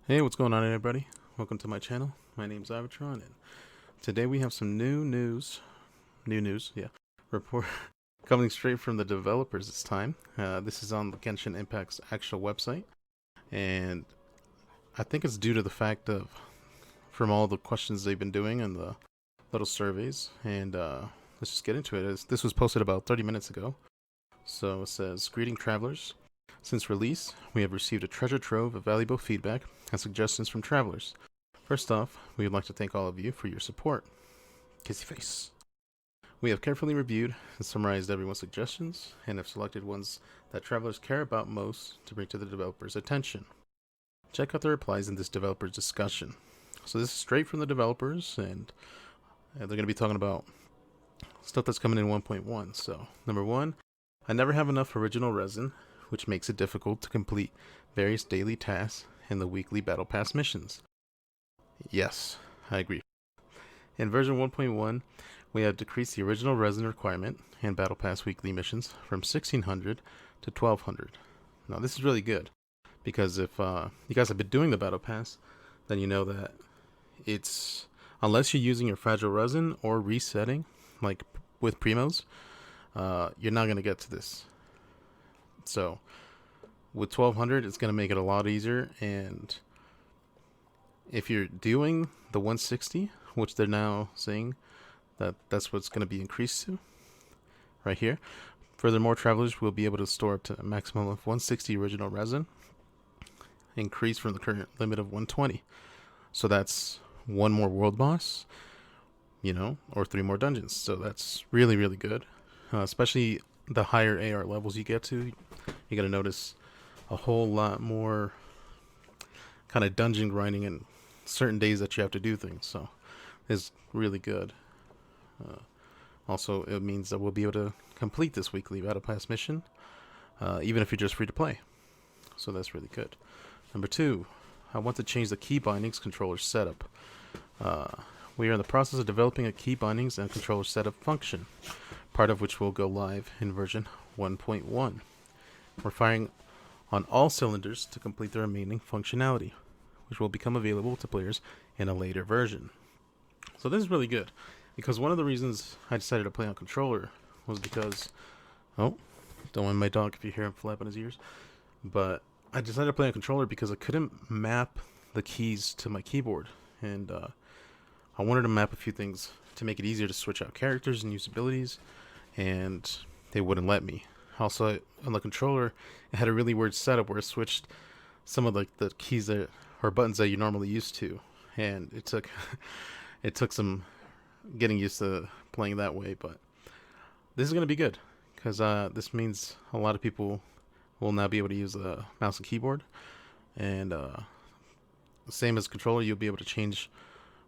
Hey, what's going on, everybody? Welcome to my channel. My name's Ivatron, and today we have some new news, yeah, report coming straight from the developers this time. This is on the Genshin Impact's actual website, and I think it's due to the fact of from all the questions they've been doing and the little surveys. And let's just get into it. This was posted about 30 minutes ago. So it says, "Greeting travelers. Since release, we have received a treasure trove of valuable feedback and suggestions from travelers. First off, we would like to thank all of you for your support. Kissy face. We have carefully reviewed and summarized everyone's suggestions and have selected ones that travelers care about most to bring to the developers' attention. Check out the replies in this developers' discussion." So this is straight from the developers, and they're going to be talking about stuff that's coming in 1.1. So, number one, I never have enough original resin, which makes it difficult to complete various daily tasks and the weekly Battle Pass missions. Yes, I agree. In version 1.1, we have decreased the original resin requirement and Battle Pass weekly missions from 1600 to 1200. Now, this is really good because if you guys have been doing the Battle Pass, then you know that it's, unless you're using your fragile resin or resetting, like with primos, you're not going to get to this. So with 1200, it's going to make it a lot easier. And if you're doing the 160, which they're now saying that that's what's going to be increased to right here. Furthermore, travelers will be able to store up to a maximum of 160 original resin, increased from the current limit of 120. So that's one more world boss, or 3 more dungeons. So that's really, really good. Especially the higher AR levels you get to, you're going to notice a whole lot more kind of dungeon grinding and certain days that you have to do things. So it's really good. Also, it means that we'll be able to complete this weekly Battle Pass mission, even if you're just free to play. So that's really good. Number two, I want to change the key bindings controller setup. We are in the process of developing a key bindings and controller setup function, part of which will go live in version 1.1. We're firing on all cylinders to complete the remaining functionality, which will become available to players in a later version. So this is really good, because one of the reasons I decided to play on controller was because, oh, don't mind my dog if you hear him flapping his ears, but I decided to play on controller because I couldn't map the keys to my keyboard, and I wanted to map a few things to make it easier to switch out characters and use abilities, and they wouldn't let me. Also, on the controller, it had a really weird setup where it switched some of the keys that or buttons that you normally used to, and it took some getting used to playing that way. But this is going to be good because this means a lot of people will now be able to use the mouse and keyboard, and same as controller, you'll be able to change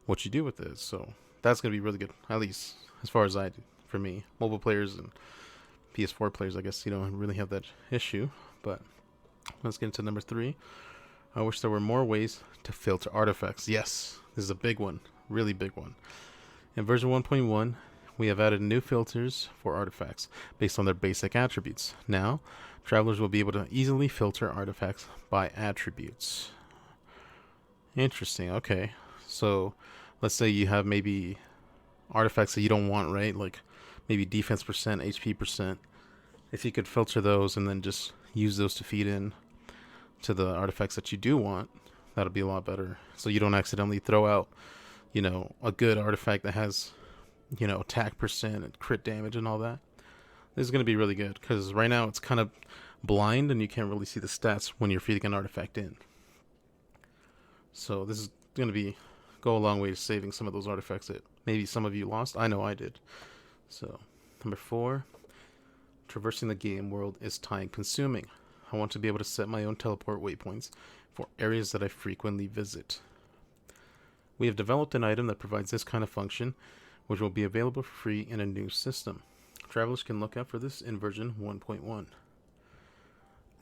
what you do with it. So that's going to be really good, at least as far as for me. Mobile players and PS4 players, I guess you don't really have that issue. But let's get into number three. I wish there were more ways to filter artifacts. Yes, this is a big one, really big one. In version 1.1, we have added new filters for artifacts based on their basic attributes. Now, travelers will be able to easily filter artifacts by attributes. Interesting, okay. So, let's say you have maybe artifacts that you don't want, right? Like maybe defense percent, HP percent. If you could filter those and then just use those to feed in to the artifacts that you do want, that'll be a lot better. So you don't accidentally throw out, a good artifact that has, attack percent and crit damage and all that. This is going to be really good because right now it's kind of blind and you can't really see the stats when you're feeding an artifact in. So this is going to go a long way to saving some of those artifacts that maybe some of you lost. I know I did. So, number four, traversing the game world is time consuming. I want to be able to set my own teleport waypoints for areas that I frequently visit. We have developed an item that provides this kind of function, which will be available for free in a new system. Travelers can look out for this in version 1.1.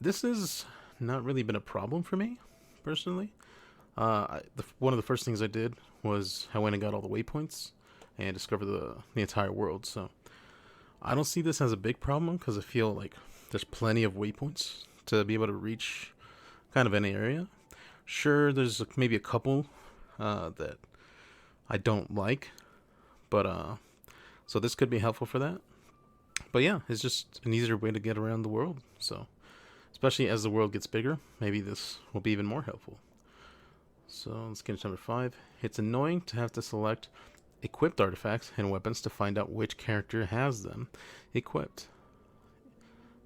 This has not really been a problem for me, personally. One of the first things I did was I went and got all the waypoints and discovered the entire world. So I don't see this as a big problem because I feel like there's plenty of waypoints to be able to reach kind of any area. Sure, there's maybe a couple that I don't like, but so this could be helpful for that. But yeah, it's just an easier way to get around the world. So, especially as the world gets bigger, maybe this will be even more helpful. So let's get to number 5. It's annoying to have to select equipped artifacts and weapons to find out which character has them equipped.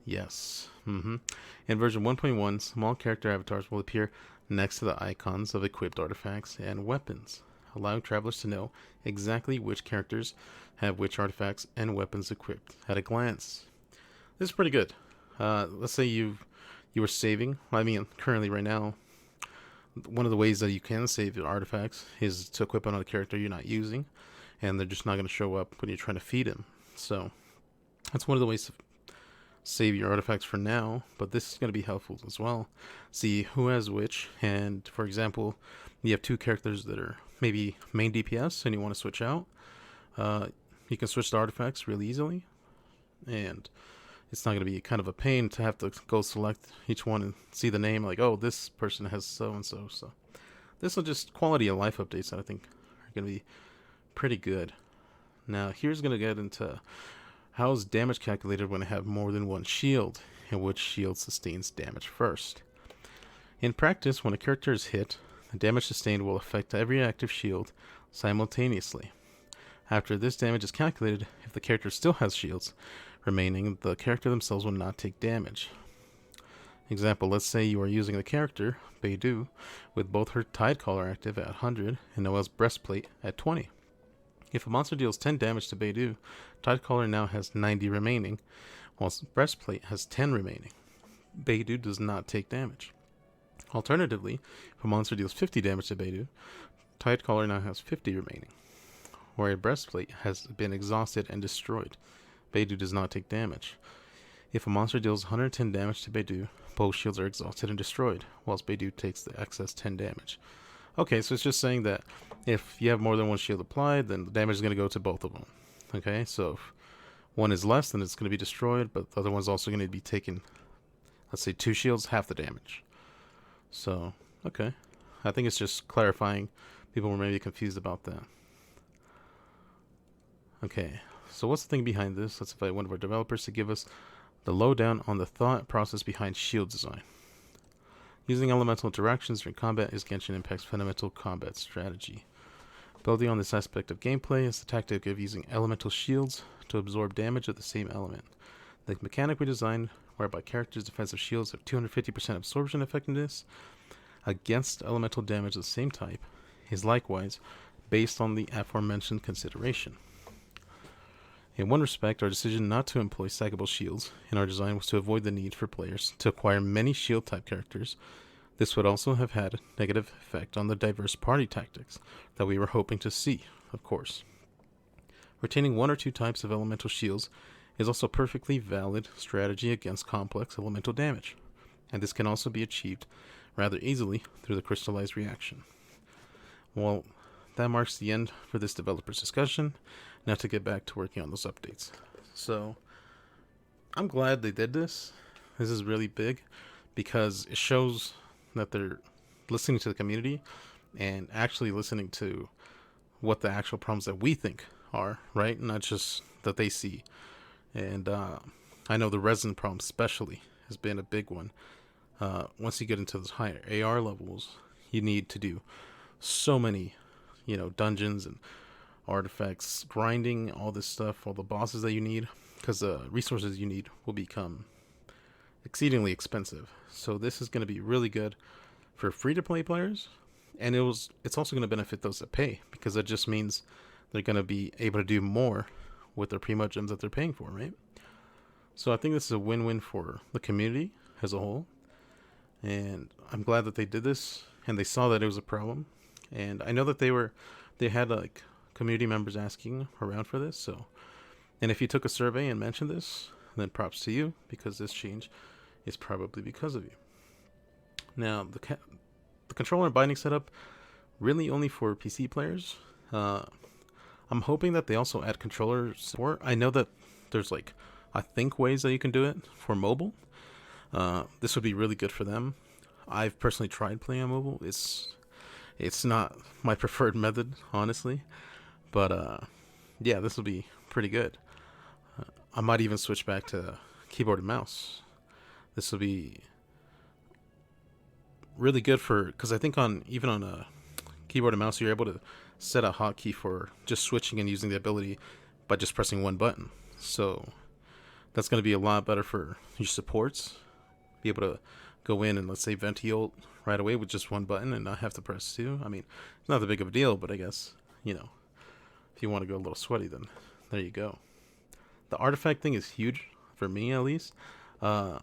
Yes. In version 1.1, small character avatars will appear next to the icons of equipped artifacts and weapons, allowing travelers to know exactly which characters have which artifacts and weapons equipped at a glance. This is pretty good. Let's say you were saving. I mean, currently right now, one of the ways that you can save your artifacts is to equip another character you're not using, and they're just not going to show up when you're trying to feed him. So that's one of the ways to save your artifacts for now, but this is going to be helpful as well. See who has which, and for example, you have 2 characters that are maybe main DPS and you want to switch out. You can switch the artifacts really easily, and it's not going to be kind of a pain to have to go select each one and see the name like, oh, this person has so and so. So this will just quality of life updates that I think are going to be pretty good. Now here's going to get into how is damage calculated when I have more than one shield, and which shield sustains damage first. In practice, when a character is hit, the damage sustained will affect every active shield simultaneously. After this damage is calculated, if the character still has shields remaining, the character themselves will not take damage. Example, let's say you are using the character, Beidou, with both her Tide Collar active at 100 and Noelle's Breastplate at 20. If a monster deals 10 damage to Beidou, Tide Collar now has 90 remaining, whilst Breastplate has 10 remaining. Beidou does not take damage. Alternatively, if a monster deals 50 damage to Beidou, Tide Collar now has 50 remaining, where a Breastplate has been exhausted and destroyed. Beidou does not take damage. If a monster deals 110 damage to Beidou, both shields are exhausted and destroyed, whilst Beidou takes the excess 10 damage. Okay, so it's just saying that if you have more than one shield applied, then the damage is going to go to both of them. Okay, so if one is less, then it's going to be destroyed, but the other one's also going to be taking, let's say 2 shields, half the damage. So, okay. I think it's just clarifying. People were maybe confused about that. Okay, so what's the thing behind this? Let's invite one of our developers to give us the lowdown on the thought process behind shield design. Using elemental interactions during combat is Genshin Impact's fundamental combat strategy. Building on this aspect of gameplay is the tactic of using elemental shields to absorb damage of the same element. The mechanic we designed, whereby characters' defensive shields have 250% absorption effectiveness against elemental damage of the same type, is likewise based on the aforementioned consideration. In one respect, our decision not to employ stackable shields in our design was to avoid the need for players to acquire many shield-type characters. This would also have had a negative effect on the diverse party tactics that we were hoping to see, of course. Retaining 1 or 2 types of elemental shields is also a perfectly valid strategy against complex elemental damage, and this can also be achieved rather easily through the crystallized reaction. Well, that marks the end for this developer's discussion. Now to get back to working on those updates. So, I'm glad they did this. This is really big because it shows that they're listening to the community and actually listening to what the actual problems that we think are, right? Not just that they see. And I know the resin problem especially has been a big one. Once you get into those higher AR levels, you need to do so many, dungeons and artifacts, grinding, all this stuff, all the bosses that you need, because the resources you need will become exceedingly expensive. So this is going to be really good for free-to-play players, and it's also going to benefit those that pay, because that just means they're going to be able to do more with their primo gems that they're paying for, right? So I think this is a win-win for the community as a whole, and I'm glad that they did this, and they saw that it was a problem, and I know that they had like community members asking around for this. So, and if you took a survey and mentioned this, then props to you, because this change is probably because of you. Now, the controller and binding setup really only for PC players. I'm hoping that they also add controller support. I know that there's I think ways that you can do it for mobile. This would be really good for them. I've personally tried playing on mobile. It's not my preferred method, honestly. But yeah, this will be pretty good. I might even switch back to keyboard and mouse. This will be really good for, because I think on even on a keyboard and mouse, you're able to set a hotkey for just switching and using the ability by just pressing one button. So that's going to be a lot better for your supports. Be able to go in and let's say Ventiult right away with just one button and not have to press two. I mean, it's not that big of a deal, but I guess, if you want to go a little sweaty, then there you go. The artifact thing is huge for me, at least. Uh,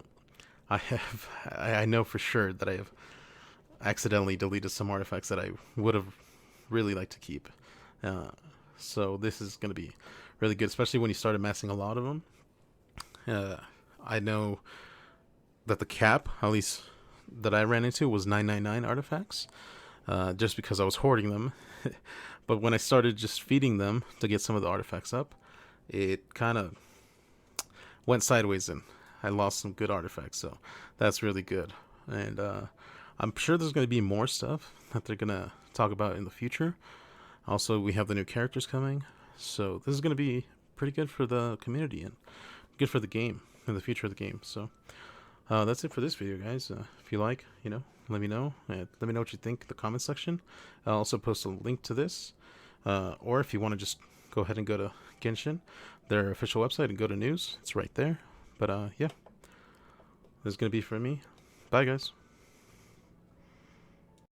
I know for sure that I have accidentally deleted some artifacts that I would have really liked to keep. Uh, so this is going to be really good, especially when you start amassing a lot of them. I know that the cap, at least that I ran into, was 999 artifacts, just because I was hoarding them. But when I started just feeding them to get some of the artifacts up, it kind of went sideways and I lost some good artifacts. So that's really good. And I'm sure there's going to be more stuff that they're going to talk about in the future. Also, we have the new characters coming. So this is going to be pretty good for the community and good for the game and the future of the game. So that's it for this video, guys. If you like, let me know. Let me know what you think in the comment section. I'll also post a link to this. Or if you want to just go ahead and go to Genshin, their official website, and go to news. It's right there. But yeah, this is going to be for me. Bye, guys.